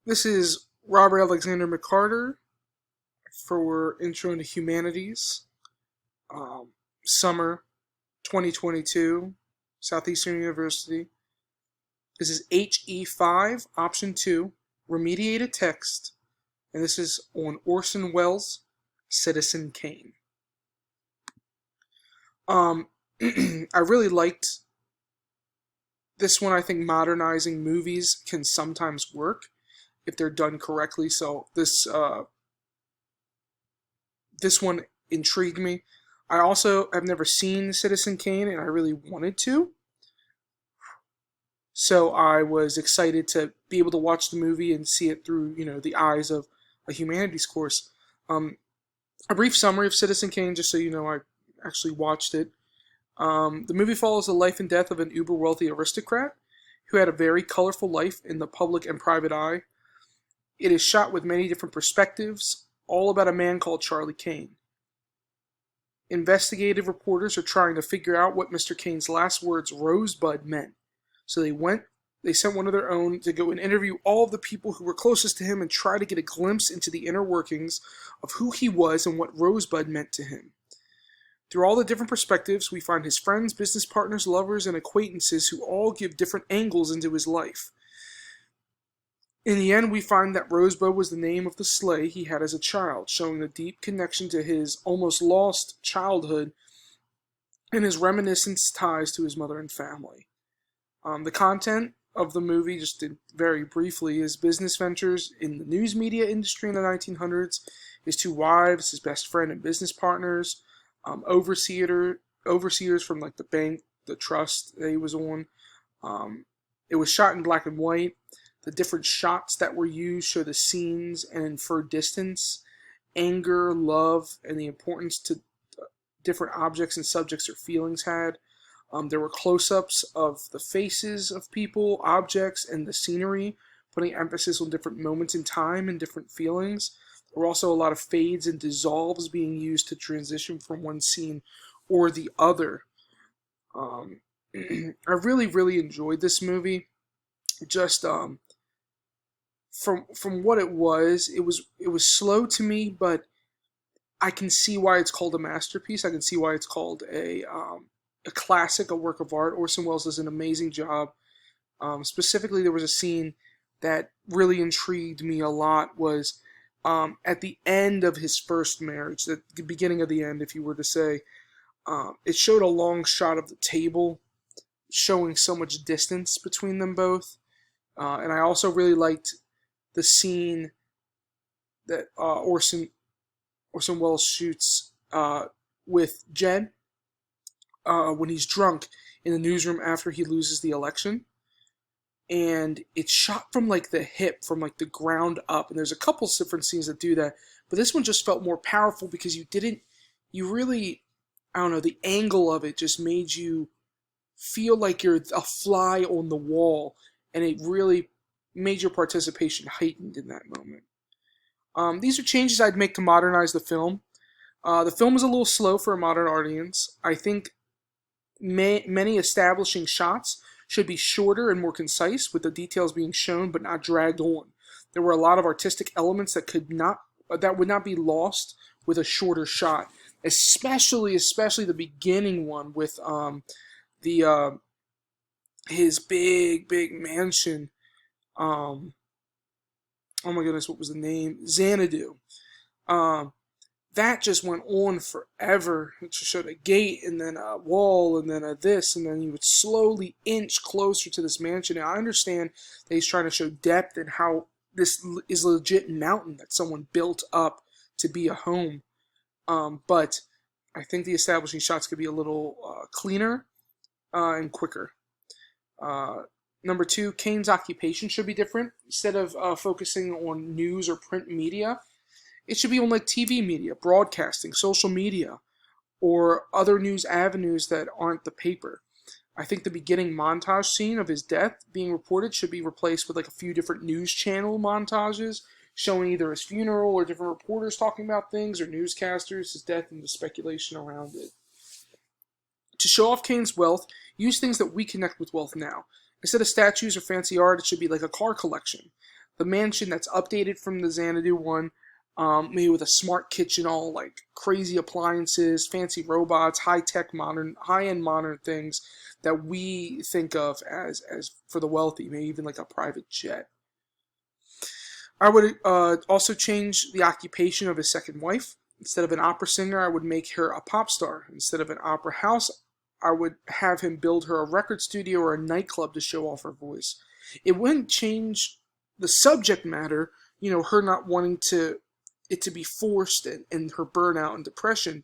This is Robert Alexander McCarter for Intro into Humanities, Summer 2022, Southeastern University. This is HE5, Option 2, Remediated Text, and this is on Orson Welles' Citizen Kane. I really liked this one. I think modernizing movies can sometimes work if they're done correctly. So this one intrigued me. I also have never seen Citizen Kane, and I really wanted to. So I was excited to be able to watch the movie and see it through, the eyes of a humanities course. A brief summary of Citizen Kane, just so you know, I actually watched it. The movie follows the life and death of an uber-wealthy aristocrat who had a very colorful life in the public and private eye. It is shot with many different perspectives, all about a man called Charlie Kane. Investigative reporters are trying to figure out what Mr. Kane's last words, Rosebud, meant. So they sent one of their own to go and interview all of the people who were closest to him and try to get a glimpse into the inner workings of who he was and what Rosebud meant to him. Through all the different perspectives, we find his friends, business partners, lovers, and acquaintances who all give different angles into his life. In the end, we find that Rosebud was the name of the sleigh he had as a child, showing a deep connection to his almost lost childhood and his reminiscent ties to his mother and family. The content of the movie, just very briefly, is business ventures in the news media industry in the 1900s, his two wives, his best friend and business partners, overseers from like the bank, the trust that he was on. It was shot in black and white. The different shots that were used show the scenes and infer distance, anger, love, and the importance to different objects and subjects or feelings had. There were close-ups of the faces of people, objects, and the scenery, putting emphasis on different moments in time and different feelings. There were also a lot of fades and dissolves being used to transition from one scene or the other. I really, really enjoyed this movie. Just from what it was slow to me, but I can see why it's called a masterpiece. I can see why it's called a classic, a work of art. Orson Welles does an amazing job. Specifically, there was a scene that really intrigued me a lot. Was at the end of his first marriage, the beginning of the end, if you were to say, it showed a long shot of the table, showing so much distance between them both. And I also really liked the scene that Orson Welles shoots with Jed when he's drunk in the newsroom after he loses the election. And it's shot from like the hip, from like the ground up. And there's a couple different scenes that do that. But this one just felt more powerful because the angle of it just made you feel like you're a fly on the wall. And it really made your participation heightened in that moment. These are changes I'd make to modernize the film. The film is a little slow for a modern audience. I think many establishing shots should be shorter and more concise, with the details being shown but not dragged on. There were a lot of artistic elements that would not be lost with a shorter shot, especially the beginning one with his big mansion. Oh my goodness, what was the name? Xanadu. That just went on forever. It just showed a gate, and then a wall, and then a this, and then you would slowly inch closer to this mansion. And I understand that he's trying to show depth and how this is a legit mountain that someone built up to be a home. But I think the establishing shots could be a little cleaner and quicker. Number 2, Kane's occupation should be different. Instead of focusing on news or print media, it should be on like TV media, broadcasting, social media, or other news avenues that aren't the paper. I think the beginning montage scene of his death being reported should be replaced with like a few different news channel montages showing either his funeral or different reporters talking about things, or newscasters, his death, and the speculation around it. To show off Kane's wealth, use things that we connect with wealth now. Instead of statues or fancy art, it should be like a car collection. the mansion that's updated from the Xanadu one, maybe with a smart kitchen, all like crazy appliances, fancy robots, high-tech, modern, high-end modern things that we think of as for the wealthy, maybe even like a private jet. I would also change the occupation of his second wife. Instead of an opera singer, I would make her a pop star. Instead of an opera house, I would have him build her a record studio or a nightclub to show off her voice. It wouldn't change the subject matter, her not wanting it to be forced and her burnout and depression.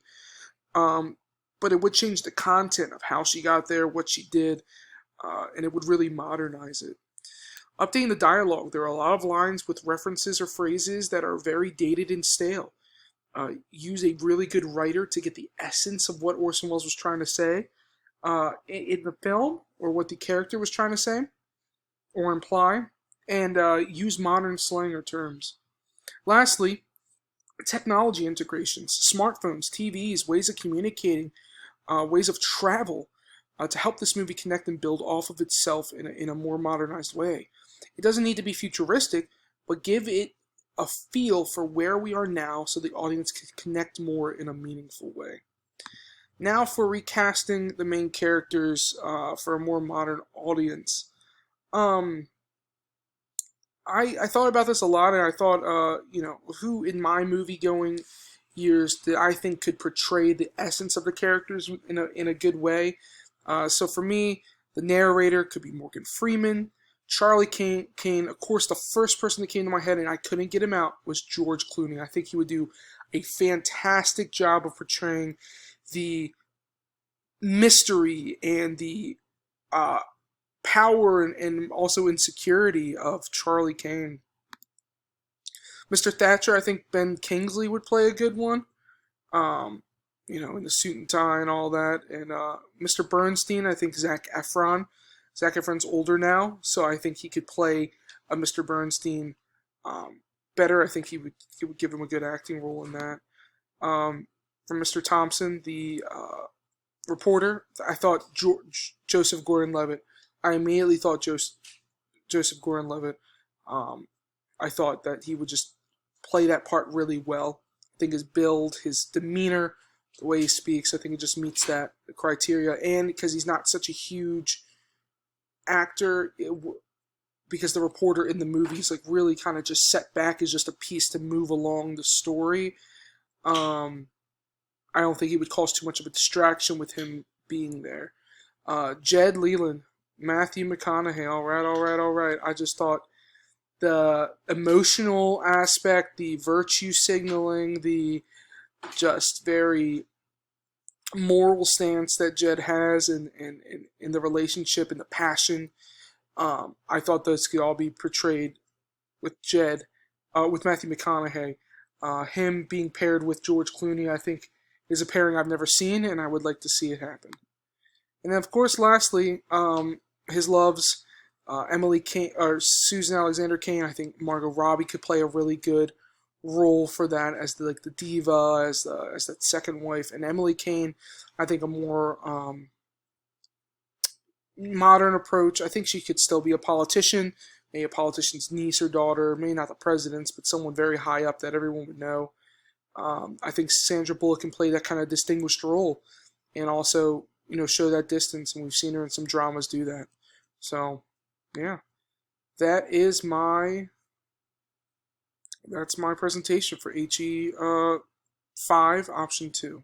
But it would change the content of how she got there, what she did, and it would really modernize it. Updating the dialogue. There are a lot of lines with references or phrases that are very dated and stale. Use a really good writer to get the essence of what Orson Welles was trying to say in the film, or what the character was trying to say or imply, and use modern slang or terms. Lastly, technology integrations, smartphones, TVs, ways of communicating, ways of travel, to help this movie connect and build off of itself in a more modernized way. It doesn't need to be futuristic, but give it a feel for where we are now so the audience can connect more in a meaningful way. Now for recasting the main characters for a more modern audience. I thought about this a lot, and I thought, who in my movie-going years that I think could portray the essence of the characters in a good way. So for me, the narrator could be Morgan Freeman. Charlie Kane, of course, the first person that came to my head, and I couldn't get him out, was George Clooney. I think he would do a fantastic job of portraying the mystery and the power and also insecurity of Charlie Kane. Mr. Thatcher, I think Ben Kingsley would play a good one. In the suit and tie and all that. And Mr. Bernstein, I think Zac Efron. Zac Efron's older now, so I think he could play a Mr. Bernstein better. I think he would give him a good acting role in that. For Mr. Thompson, the reporter, I thought Joseph Gordon-Levitt. I immediately thought Joseph Gordon-Levitt. I thought that he would just play that part really well. I think his build, his demeanor, the way he speaks, I think it just meets that criteria. And because he's not such a huge actor, because the reporter in the movie is like really kind of just set back as just a piece to move along the story. I don't think he would cause too much of a distraction with him being there. Jed Leland, Matthew McConaughey, all right. I just thought the emotional aspect, the virtue signaling, the just very moral stance that Jed has in the relationship and the passion, I thought those could all be portrayed with with Matthew McConaughey. Him being paired with George Clooney, I think, is a pairing I've never seen, and I would like to see it happen. And then, of course, lastly, his loves, Emily Kane or Susan Alexander Kane. I think Margot Robbie could play a really good role for that as the diva, as that second wife, and Emily Kane, I think a more modern approach. I think she could still be a politician, maybe a politician's niece or daughter, maybe not the president's, but someone very high up that everyone would know. I think Sandra Bullock can play that kind of distinguished role, and also show that distance, and we've seen her in some dramas do that. So, yeah, that's my presentation for HE5 option 2.